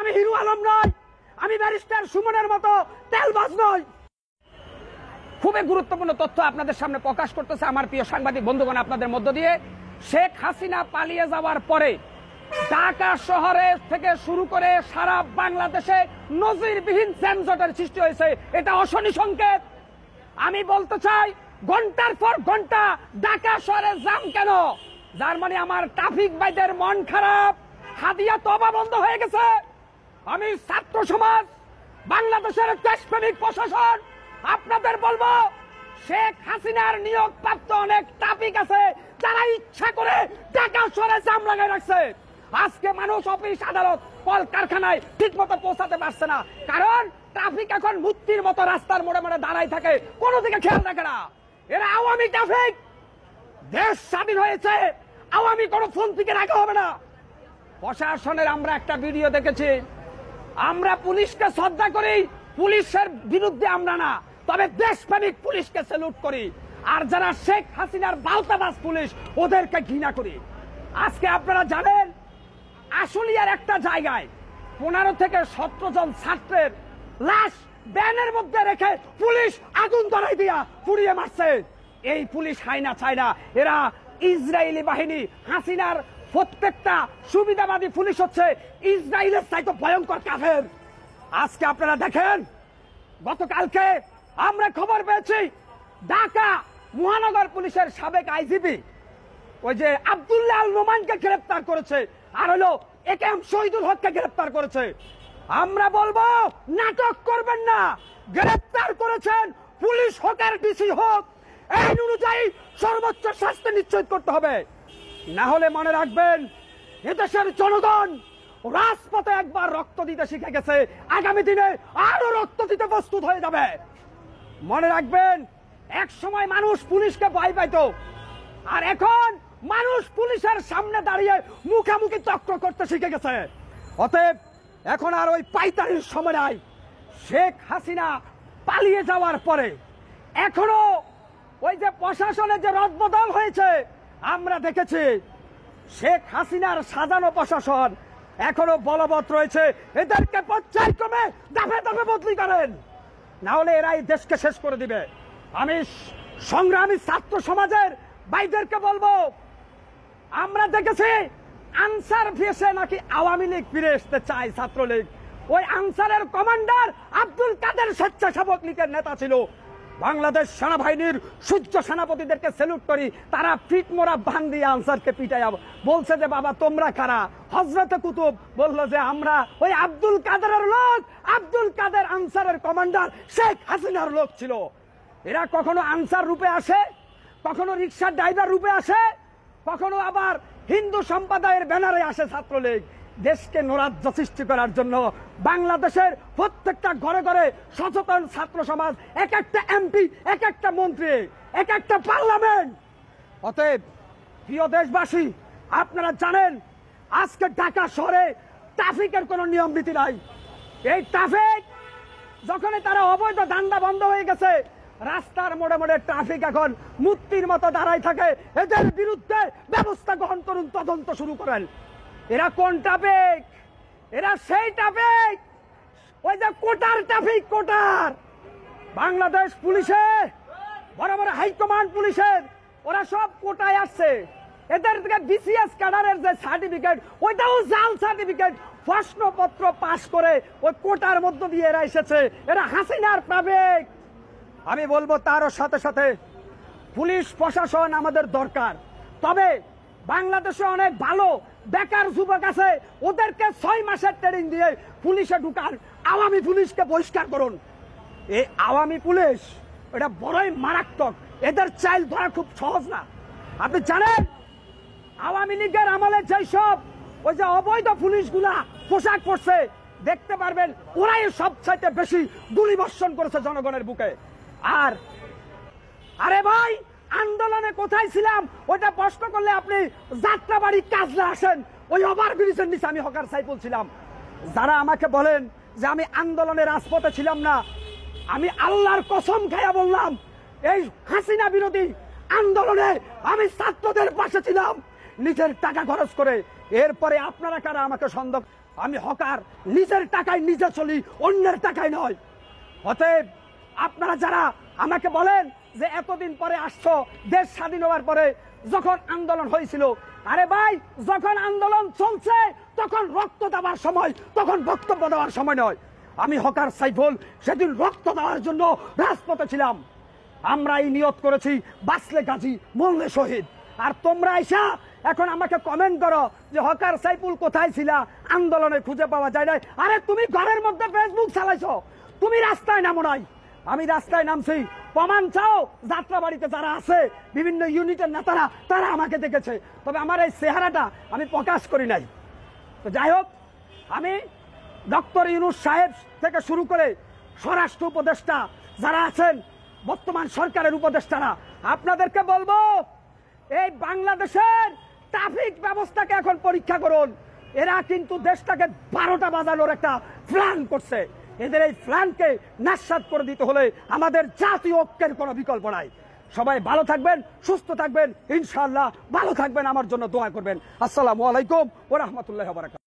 আমি হিরো আলম নই, আমি ব্যারিস্টার সুমনের মতো তেলবাজ নই। খুবই গুরুত্বপূর্ণ তথ্য আপনাদের সামনে প্রকাশ করতেছে আমার প্রিয় সাংবাদিক বন্ধুগণ আপনাদের মধ্য দিয়ে। শেখ হাসিনা পালিয়ে যাওয়ার পরে ঢাকা শহরে থেকে শুরু করে সারা বাংলাদেশে নজিরবিহীন যানজটের সৃষ্টি হয়েছে। এটা অশনি সংকেত। আমি বলতে চাই, ঘন্টার পর ঘন্টা ঢাকা শহরে জ্যাম কেন? যার মানে আমার ট্রাফিক ভাইদের মন খারাপ, হাদিয়া তবা বন্ধ হয়ে গেছে। আমি ছাত্র সমাজ, বাংলাদেশের দেশপ্রেমিক প্রশাসন আপনাদের বলবো, শেখ হাসিনার নিয়োগ প্রাপ্ত অনেক ট্রাফিক আছে যারা ইচ্ছা করে ঢাকা শহরে জ্যাম লাগাই রাখছে। আজকে মানুষ অফিস, আদালত, কল কারখানায় ঠিক মতো পৌঁছাতে পারছে না, কারণ ট্রাফিক এখন মূর্তির মতো রাস্তার মোড়ে মোড়ে দাঁড়াই থাকে, কোনো দিকে খেয়াল রাখে না। এরা আওয়ামী ট্রাফিক। দেশ স্বাধীন হয়েছে, আওয়ামী কোনো ফোন থেকে রাখা হবে না। প্রশাসনের আমরা একটা ভিডিও দেখেছি, আমরা পুলিশকে শ্রদ্ধা করি, পুলিশের বিরুদ্ধে আমরা না, তবে দেশপ্রেমিক পুলিশকে স্যালুট করি। আর যারা শেখ হাসিনার বালতাবাজ পুলিশ, ওদেরকে ঘৃণা করি। আজকে আপনারা জানেন, আশুলিয়ার একটা জায়গায় 15 থেকে 17 জন ছাত্রের লাশ ব্যানের মধ্যে রেখে পুলিশ আগুন ধরাই দিয়া পুড়িয়ে মারছে। এই পুলিশ হাইনা চায় না, এরা ইসরায়েলি বাহিনী। হাসিনার প্রত্যেকটা সুবিধাবাদী পুলিশ হচ্ছে ইসরায়েলের চাইতে ভয়ঙ্কর কাফের। আজকে আপনারা দেখেন, গতকালকে আমরা খবর পেয়েছি ঢাকা মহানগর পুলিশের সাবেক আইজিপি ওই যে আব্দুল্লাহ আল নোমানকে গ্রেফতার করেছে, আর হলো একেএম শহীদুল হককে গ্রেফতার করেছে। আমরা বলবো, নাটক করবেন না। গ্রেফতার করেছেন, পুলিশ হোক আর ডিসি হোক, আইন অনুযায়ী সর্বোচ্চ শাস্তি নিশ্চিত করতে হবে। না হলে মনে রাখবেন, এদেশের জনগণ রাজপথে একবার রক্ত দিতে শিখে গেছে, আগামী দিনে আরো রক্ত দিতে প্রস্তুত হয়ে যাবে। মনে রাখবেন, এক সময় মানুষ পুলিশকে ভয় পাইত, আর এখন মানুষ পুলিশের সামনে দাঁড়িয়ে মুখামুখি তক্ক করতে শিখে গেছে। অতএব এখন আর ওই পাইতারির সময় নাই। শেখ হাসিনা পালিয়ে যাওয়ার পরে এখনো ওই যে প্রশাসনের যে রদবদল হয়েছে আমরা দেখেছি, শেখ হাসিনার সাজানো প্রশাসন এখনো বলবৎ রয়েছে। এদেরকে পর্যায়ক্রমে দাফে দাফে বদলি করেন, না হলে এরা এই দেশকে শেষ করে দিবে। আমি সংগ্রামী ছাত্র সমাজের ভাইদেরকে বলবো, আমরা দেখেছি আনসার ভেসে নাকি আওয়ামী লীগ ফিরে আসতে চায় ছাত্রলীগ। ওই আনসারের কমান্ডার আব্দুল কাদের স্বেচ্ছাসেবক লীগের নেতা ছিল। বাংলাদেশ সেনাবাহিনীর সূর্য সেনাপতিদেরকে স্যালুট করি, তারা পিঠ মোড়া বান দিয়ে আনসারকে পিটাইয়া বলছে যে বাবা তোমরা কারা? হযরতে কুতুব বলল যে আমরা ওই আব্দুল কাদেরের লোক। আব্দুল কাদের আনসারের কমান্ডার শেখ হাসিনার লোক ছিল। এরা কখনো আনসার রূপে আসে, কখনো রিক্সার ড্রাইভার রূপে আসে, কখনো আবার হিন্দু সম্প্রদায়ের ব্যানারে আসে ছাত্রলীগ। দেশকে নৈরাজ্য সৃষ্টি করার জন্য বাংলাদেশের প্রত্যেকটা ঘরে ঘরে সচেতন ছাত্র সমাজ, এক একটা এমপি, এক একটা মন্ত্রী, এক একটা পার্লামেন্ট। অতএব প্রিয় দেশবাসী, আপনারা জানেন আজকে ঢাকা শহরে ট্রাফিকের কোনো নিয়ম নীতি নাই। এই ট্রাফিক যখন তারা অবৈধ ধান্দা বন্ধ হয়ে গেছে, রাস্তার মোড়ে মোড়ে ট্রাফিক এখন মূর্তির মতো দাঁড়াই থাকে। এদের বিরুদ্ধে ব্যবস্থা গ্রহণ করুন, তদন্ত শুরু করেন। এরা কোন ট্রাফিক? এরা সেই ট্রাফিক, ওই যে কোটার ট্রাফিক। কোটার বাংলাদেশ পুলিশে বড় বড় হাইকমান্ড পুলিশের ওরা সব কোটায় আসছে। এদের থেকে বিসিএস ক্যাডারের যে সার্টিফিকেট, ওইটাও জাল সার্টিফিকেট। প্রশ্নপত্র পাশ করে ওই কোটার মধ্য দিয়ে এরা এসেছে। এরা হাসিনার ট্রাফিক। আমি বলবো তারও সাথে সাথে পুলিশ প্রশাসন আমাদের দরকার, তবে বাংলাদেশে অনেক ভালো বেকার যুবক আছে, ওদেরকে 6 মাসের ট্রেনিং দিয়ে পুলিশে ঢুকান। আওয়ামী পুলিশকে বহিষ্কার করুন। এই আওয়ামী পুলিশ এটা বড়ই মারাত্মক, এদের চাইল ধরা খুব সহজ না। আপনি জানেন আওয়ামী লীগের আমলে যেই সব ওই যে অবৈধ পুলিশগুলা পোশাক পরছে, দেখতে পারবেন ওরাই সবচাইতে বেশি গুলি বর্ষণ করেছে জনগণের বুকে। আর আরে ভাই, আন্দোলনে কোথায় ছিলাম ওইটা প্রশ্ন করলে আপনি যাত্রাবাড়ি কাজলে আসেন, ওই ওভারব্রিজের নিচে আমি হকার সাইকেল ছিলাম। যারা আমাকে বলেন যে আমি আন্দোলনের রাজপথে ছিলাম না, আমি আল্লাহর কসম খাইয়া বললাম এই হাসিনা বিরোধী আন্দোলনে আমি ছাত্রদের পাশে ছিলাম নিজের টাকা খরচ করে। এরপরে আপনারা কারা আমাকে সন্দেহ আমি হকার, নিজের টাকায় নিজে চলি, অন্যের টাকায় নয়। অতএব আপনারা যারা আমাকে বলেন যে এতদিন পরে আসছো, দেশ স্বাধীন হওয়ার পরে যখন আন্দোলন হয়েছিল, আরে ভাই যখন আন্দোলন চলছে তখন রক্ত দেওয়ার সময়, তখন বক্তব্য দেওয়ার সময় নয়। আমি হকার সাইফুল সেদিন রক্ত দেওয়ার জন্য রাজপথে ছিলাম। আমরা এই নিয়ত করেছি, বাঁচলে গাজী মরলে শহীদ। আর তোমরা আইসা এখন আমাকে কমেন্ট করো যে হকার সাইফুল কোথায় ছিলা, আন্দোলনে খুঁজে পাওয়া যায় নাই। আরে তুমি ঘরের মধ্যে ফেসবুক চালাইছো, তুমি রাস্তায় নামো নাই। আমি রাস্তায় নামছি, প্রমাণ চাও। যাত্রাবাড়িতে যারা আছে বিভিন্ন ইউনিটের নেতারা, তারা আমাকে দেখেছে, তবে আমার এই চেহারাটা আমি প্রকাশ করি নাই। তো যাই হোক, আমি ডক্টর ইউনূস সাহেব থেকে শুরু করে স্বরাষ্ট্র উপদেষ্টা যারা আছেন, বর্তমান সরকারের উপদেষ্টারা, আপনাদেরকে বলবো এই বাংলাদেশের ট্রাফিক ব্যবস্থাকে এখন পরীক্ষা করুন। এরা কিন্তু দেশটাকে 12টা বাজানোর একটা প্ল্যান করছে। এদের এই প্ল্যানকে নাশাত করে দিতে হলে আমাদের জাতীয় ঐক্যের কোনো বিকল্প নাই। সবাই ভালো থাকবেন, সুস্থ থাকবেন, ইনশাআল্লাহ ভালো থাকবেন, আমার জন্য দোয়া করবেন। আসসালামু আলাইকুম ওয়া রাহমাতুল্লাহি ওয়া বারাকাতুহু।